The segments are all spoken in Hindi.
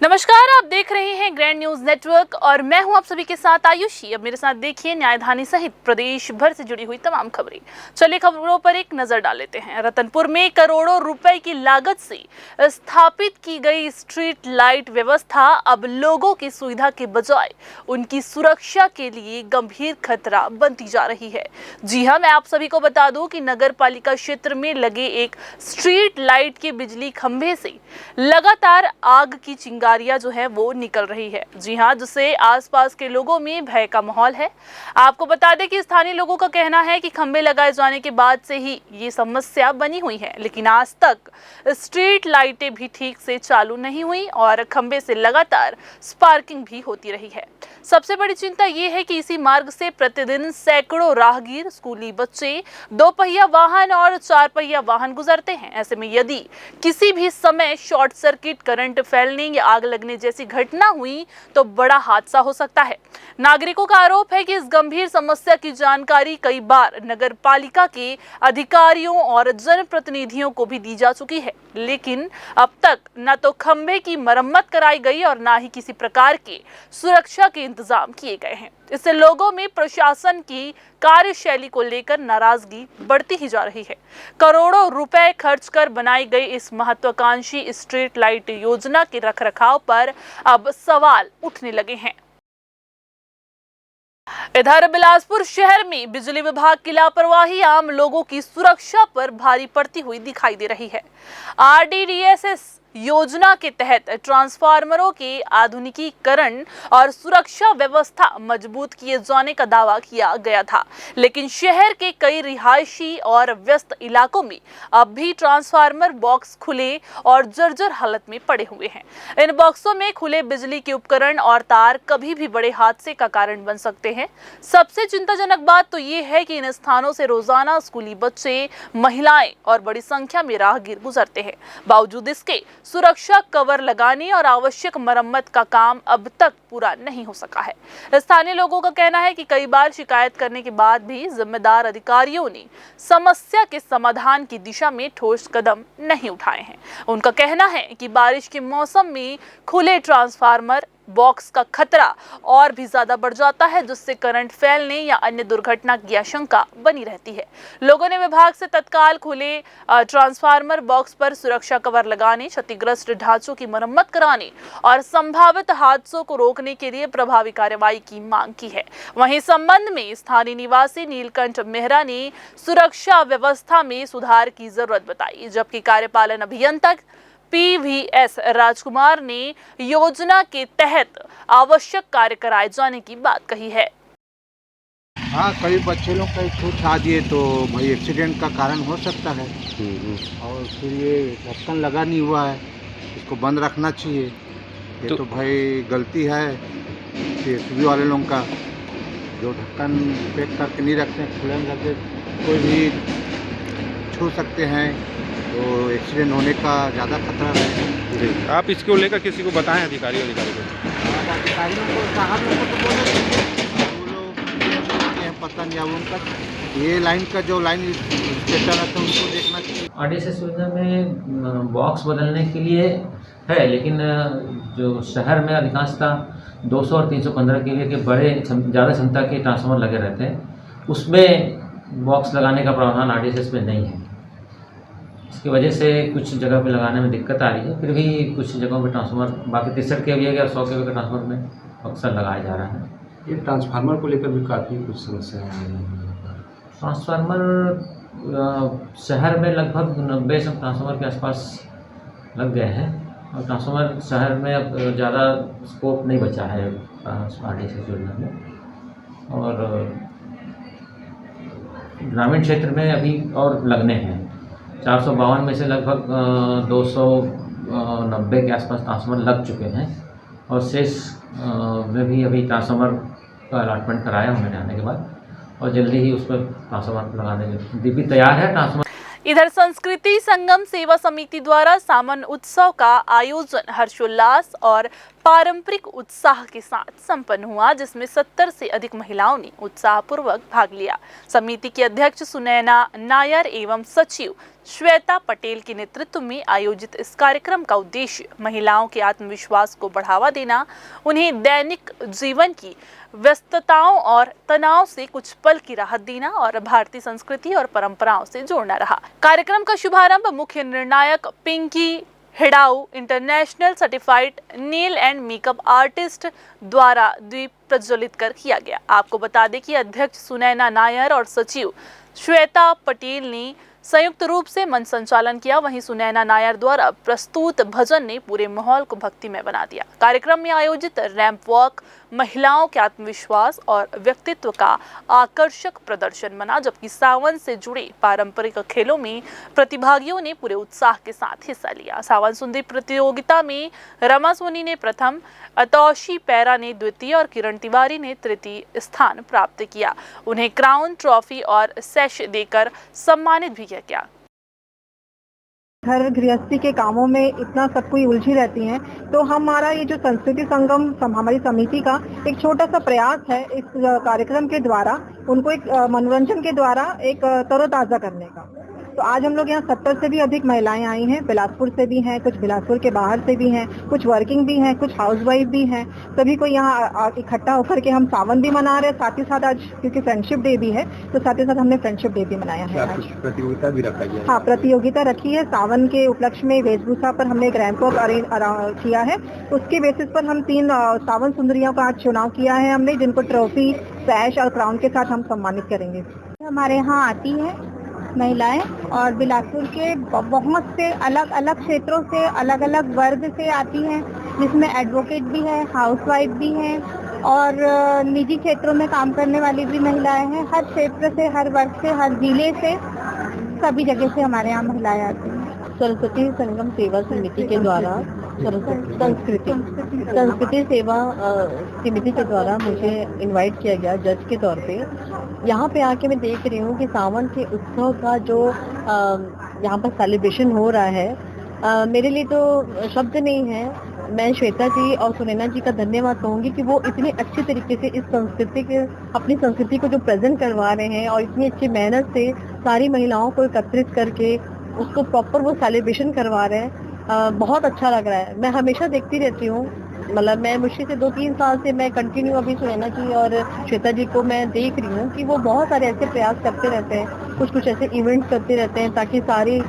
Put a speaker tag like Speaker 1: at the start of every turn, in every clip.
Speaker 1: नमस्कार, आप देख रहे हैं ग्रैंड न्यूज नेटवर्क और मैं हूं आप सभी के साथ आयुषी। अब मेरे साथ देखिए न्यायधानी सहित प्रदेश भर से जुड़ी हुई तमाम खबरें। चलिए खबरों पर एक नजर डाल लेते हैं। रतनपुर में करोड़ों रुपए की लागत से स्थापित की गई स्ट्रीट लाइट व्यवस्था अब लोगों की सुविधा के बजाय उनकी सुरक्षा के लिए गंभीर खतरा बनती जा रही है। जी हाँ, मैं आप सभी को बता दूं कि नगर पालिका क्षेत्र में लगे एक स्ट्रीट लाइट के बिजली खंभे से लगातार आग की चिंगारियां जो है वो निकल रही है। जी हाँ, जिससे आसपास के लोगों में भय का माहौल है। आपको बता दें कि स्थानीय लोगों का कहना है कि खंभे लगाए जाने के बाद से ही ये समस्या बनी हुई है, लेकिन आज तक स्ट्रीट लाइटें भी ठीक से चालू नहीं हुई और खंभे से लगातार स्पार्किंग भी होती रही है। सबसे बड़ी चिंता ये है कि इसी मार्ग से प्रतिदिन सैकड़ों राहगीर, स्कूली बच्चे, 2 पहिया वाहन और 4 पहिया वाहन गुजरते हैं। ऐसे में यदि किसी भी समय शॉर्ट सर्किट, करंट फैलने या आग लगने जैसी घटना हुई तो बड़ा हादसा हो सकता है। नागरिकों का आरोप है कि इस गंभीर समस्या की जानकारी कई बार नगर पालिका के अधिकारियों और जनप्रतिनिधियों को भी दी जा चुकी है, लेकिन अब तक न तो खंभे की मरम्मत कराई गई और न ही किसी प्रकार के सुरक्षा के इंतजाम किए गए हैं। इससे लोगों में प्रशासन की कार्यशैली को लेकर नाराजगी बढ़ती ही जा रही है। करोड़ों रुपए खर्च कर बनाई गई इस महत्वाकांक्षी स्ट्रीट लाइट योजना के रखरखाव पर अब सवाल उठने लगे हैं। इधर बिलासपुर शहर में बिजली विभाग की लापरवाही आम लोगों की सुरक्षा पर भारी पड़ती हुई दिखाई दे रही है। RDDSS योजना के तहत ट्रांसफार्मरों के आधुनिकीकरण और सुरक्षा व्यवस्था मजबूत किए जाने का दावा किया गया था, लेकिन शहर के कई रिहायशी और व्यस्त इलाकों में अब भी ट्रांसफार्मर बॉक्स खुले और जर्जर हालत में पड़े हुए हैं। इन बॉक्सों में खुले बिजली के उपकरण और तार कभी भी बड़े हादसे का कारण बन सकते हैं। सबसे चिंताजनक बात तो ये है कि इन स्थानों से रोजाना स्कूली बच्चे, महिलाएं और बड़ी संख्या में राहगीर गुजरते हैं। बावजूद इसके सुरक्षा कवर लगाने और आवश्यक मरम्मत का काम अब तक पूरा नहीं हो सका है। स्थानीय लोगों का कहना है कि कई बार शिकायत करने के बाद भी जिम्मेदार अधिकारियों ने समस्या के समाधान की दिशा में ठोस कदम नहीं उठाए हैं। उनका कहना है कि बारिश के मौसम में खुले ट्रांसफार्मर बॉक्स का खतरा और भी ज्यादा बढ़ जाता है, जिससे करंट फैलने या अन्य दुर्घटना की आशंका बनी रहती है। लोगों ने विभाग से तत्काल खुले ट्रांसफार्मर बॉक्स पर सुरक्षा कवर लगाने, क्षतिग्रस्त ढांचों की मरम्मत कराने और संभावित हादसों को रोकने के लिए प्रभावी कार्रवाई की मांग की है। वहीं संबंध में स्थानीय निवासी नीलकंठ मेहरा ने सुरक्षा व्यवस्था में सुधार की जरूरत बताई, जबकि कार्यपालन अभियंता PVS राजकुमार ने योजना के तहत आवश्यक कार्य कराए जाने की बात कही है।
Speaker 2: हाँ, कई बच्चे लोग कहीं छूट आ दिए तो भाई एक्सीडेंट का कारण हो सकता है। और फिर ये ढक्कन लगा नहीं हुआ है, इसको बंद रखना चाहिए। ये तो भाई गलती है CSB वाले लोगों का, जो ढक्कन पैक करके नहीं रखते, खुले में रखते, कोई भी छू सकते हैं तो एक्सीडेंट होने का ज़्यादा खतरा है।
Speaker 3: जी, आप इसको लेकर किसी को बताएं, अधिकारियों को?
Speaker 2: अधिकारियों को, साहब लोगों को बोले, वो लोग पता नहीं। अब उनका ये लाइन का जो लाइन इंस्पेक्टर है तो उनको देखना चाहिए।
Speaker 4: RDSS योजना में बॉक्स बदलने के लिए है, लेकिन जो शहर में अधिकांशतः 200 और 315 kV के बड़े ज़्यादा क्षमता के ट्रांसफार्मर लगे रहते हैं, उसमें बॉक्स लगाने का प्रावधान RDSS में नहीं है। इसकी वजह से कुछ जगह पे लगाने में दिक्कत आ रही है। फिर भी कुछ जगहों पे ट्रांसफार्मर, बाकी 63 kV और 100 kV के ट्रांसफार्मर में अक्सर लगाया जा रहा है।
Speaker 5: ये ट्रांसफार्मर को लेकर भी काफ़ी कुछ समस्याएं आ रही हैं।
Speaker 4: ट्रांसफार्मर शहर में लगभग 90 सब ट्रांसफार्मर के आसपास लग गए हैं और ट्रांसफार्मर शहर में अब ज़्यादा स्कोप नहीं बचा है RDSS योजना में। और ग्रामीण क्षेत्र में अभी और लगने हैं। 452 में से लगभग 290 के आसपास ट्रांसफार्मर लग चुके हैं और शेष में भी अभी ट्रांसफार्मर का अलॉटमेंट कराया उन्होंने आने के बाद, और जल्दी ही उस पर ट्रांसफार्मर लगाने के भी तैयार है ट्रांसफार्मर।
Speaker 1: इधर संस्कृति संगम सेवा समिति द्वारा सामन उत्सव का आयोजन हर्षोल्लास और पारंपरिक उत्साह के साथ संपन्न हुआ, जिसमें 70 से अधिक महिलाओं ने उत्साहपूर्वक भाग लिया। समिति की अध्यक्ष सुनैना नायर एवं सचिव श्वेता पटेल के नेतृत्व में आयोजित इस कार्यक्रम का उद्देश्य महिलाओं के आत्मविश्वास को बढ़ावा देना, उन्हें दैनिक जीवन की व्यस्तताओं और तनाव से कुछ पल की राहत देना और भारतीय संस्कृति और परंपराओं से जोड़ना रहा। कार्यक्रम का शुभारंभ मुख्य निर्णायक Pinki Hidau international certified nail and makeup artist द्वारा दीप प्रज्वलित कर किया गया। आपको बता दें कि अध्यक्ष सुनैना नायर और सचिव श्वेता पटेल ने संयुक्त रूप से मंच संचालन किया। वहीं सुनैना नायर द्वारा प्रस्तुत भजन ने पूरे माहौल को भक्तिमय बना दिया। कार्यक्रम में आयोजित रैंप वॉक महिलाओं के आत्मविश्वास और व्यक्तित्व का आकर्षक प्रदर्शन बना, जबकि सावन से जुड़े पारंपरिक खेलों में प्रतिभागियों ने पूरे उत्साह के साथ हिस्सा लिया। सावन सुंदरी प्रतियोगिता में रमा सोनी ने प्रथम, अतौशी पैरा ने द्वितीय और किरण तिवारी ने तृतीय स्थान प्राप्त किया। उन्हें क्राउन, ट्रॉफी और सैश देकर सम्मानित भी किया गया।
Speaker 6: घर गृहस्थी के कामों में इतना सब कोई उलझी रहती हैं, तो हमारा ये जो संस्कृति संगम हमारी समिति का एक छोटा सा प्रयास है इस कार्यक्रम के द्वारा उनको एक मनोरंजन के द्वारा एक तरोताज़ा करने का। तो आज हम लोग यहाँ 70 से भी अधिक महिलाएं आई हैं। बिलासपुर से भी हैं, कुछ बिलासपुर के बाहर से भी हैं, कुछ वर्किंग भी हैं, कुछ हाउसवाइफ भी हैं। सभी को यहाँ इकट्ठा होकर के हम सावन भी मना रहे हैं, साथ ही साथ आज क्योंकि फ्रेंडशिप डे भी है तो साथ ही साथ हमने फ्रेंडशिप डे भी मनाया है। आज
Speaker 5: प्रतियोगिता भी रखा गया है।
Speaker 6: हाँ, प्रतियोगिता रखी है। सावन के उपलक्ष्य में वेशभूषा पर हमने एक रैंप वॉक किया है। उसके बेसिस पर हम 3 सावन सुंदरियों का आज चुनाव किया है हमने, जिनको ट्रॉफी, सैश और क्राउन के साथ हम सम्मानित करेंगे। हमारे यहाँ आती है महिलाएं और बिलासपुर के बहुत से अलग अलग क्षेत्रों से, अलग अलग वर्ग से आती हैं, जिसमें एडवोकेट भी है, हाउसवाइफ भी हैं और निजी क्षेत्रों में काम करने वाली भी महिलाएं हैं। हर क्षेत्र से, हर वर्ग से, हर जिले से, सभी जगह से हमारे यहाँ महिलाएं आती हैं। सरस्वती संगम सेवा समिति के द्वारा संस्कृति सेवा समिति के द्वारा मुझे इनवाइट किया गया जज के तौर पे। यहाँ पे आके मैं देख रही हूँ कि सावन के उत्सव का जो यहाँ पर सेलिब्रेशन हो रहा है, मेरे लिए तो शब्द नहीं है। मैं श्वेता जी और सुनैना जी का धन्यवाद कहूँगी कि वो इतनी अच्छी तरीके से इस अपनी संस्कृति को जो प्रेजेंट करवा रहे हैं और इतनी अच्छी मेहनत से सारी महिलाओं को एकत्रित करके उसको प्रॉपर वो सेलिब्रेशन करवा रहे हैं। बहुत अच्छा लग रहा है। मैं हमेशा देखती रहती हूँ, मतलब मैं मुश्किल से 2-3 साल से मैं कंटिन्यू अभी सुनैना जी और श्वेता जी को मैं देख रही हूँ कि वो बहुत सारे ऐसे प्रयास करते रहते हैं, कुछ ऐसे इवेंट्स करते रहते हैं ताकि सारी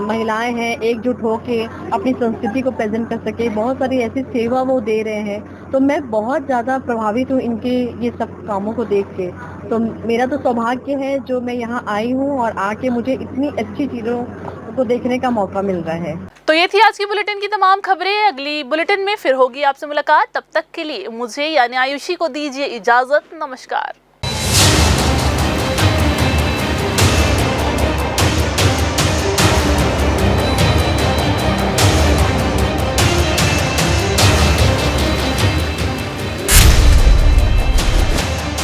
Speaker 6: महिलाएं हैं एकजुट होके अपनी संस्कृति को प्रेजेंट कर सके। बहुत सारी ऐसी सेवा वो दे रहे हैं, तो मैं बहुत ज़्यादा प्रभावित हूँ इनके ये सब कामों को देख के। तो मेरा तो सौभाग्य है जो मैं यहाँ आई हूँ और आके मुझे इतनी अच्छी चीज़ों को देखने का मौका मिल रहा है।
Speaker 1: तो ये थी आज की बुलेटिन की तमाम खबरें। अगली बुलेटिन में फिर होगी आपसे मुलाकात। तब तक के लिए मुझे यानी आयुषी को दीजिए इजाजत। नमस्कार।